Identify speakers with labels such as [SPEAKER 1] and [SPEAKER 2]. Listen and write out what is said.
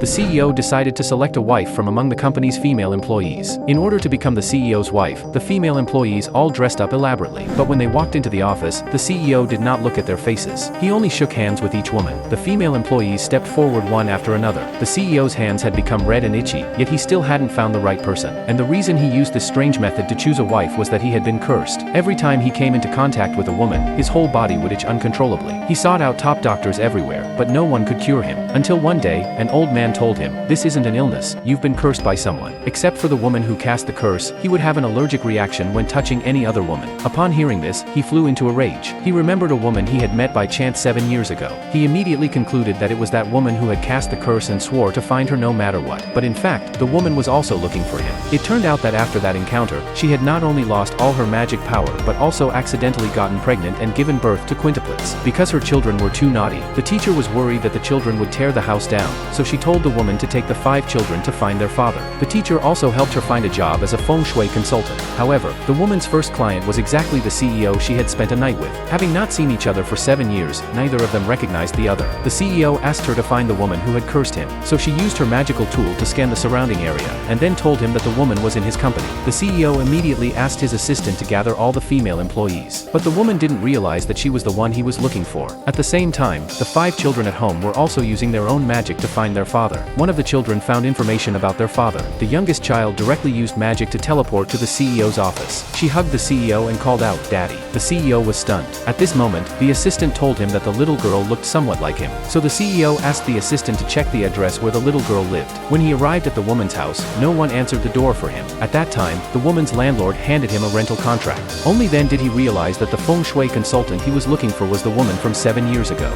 [SPEAKER 1] the CEO decided to select a wife from among the company's female employees. In order to become the CEO's wife, the female employees all dressed up elaborately. But when they walked into the office, the CEO did not look at their faces. He only shook hands with each woman. The female employees stepped forward one after another. The CEO's hands had become red and itchy, yet he still hadn't found the right person. And the reason he used this strange method to choose a wife was that he had been cursed. Every time he came into contact with a woman, his whole body would itch uncontrollably. He sought out top doctors everywhere, but no one could cure him. Until one day, an old man told him, "This isn't an illness, you've been cursed by someone." Except for the woman who cast the curse, he would have an allergic reaction when touching any other woman. Upon hearing this, he flew into a rage. He remembered a woman he had met by chance 7 years ago. He immediately concluded that it was that woman who had cast the curse and swore to find her no matter what. But in fact, the woman was also looking for him. It turned out that after that encounter, she had not only lost all her magic power but also accidentally gotten pregnant and given birth to quintuplets. Because her children were too naughty, the teacher was worried that the children would tear the house down, so she told the woman to take the 5 children to find their father. The teacher also helped her find a job as a feng shui consultant. However, the woman's first client was exactly the CEO she had spent a night with. Having not seen each other for 7 years, neither of them recognized the other. The CEO asked her to find the woman who had cursed him, so she used her magical tool to scan the surrounding area, and then told him that the woman was in his company. The CEO immediately asked his assistant to gather all the female employees. But the woman didn't realize that she was the one he was looking for. At the same time, the 5 children at home were also using their own magic to find their father. One of the children found information about their father. The youngest child directly used magic to teleport to the CEO's office. She hugged the CEO and called out, "Daddy." The CEO was stunned. At this moment, the assistant told him that the little girl looked somewhat like him. So the CEO asked the assistant to check the address where the little girl lived. When he arrived at the woman's house, no one answered the door for him. At that time, the woman's landlord handed him a rental contract. Only then did he realize that the feng shui consultant he was looking for was the woman from 7 years ago.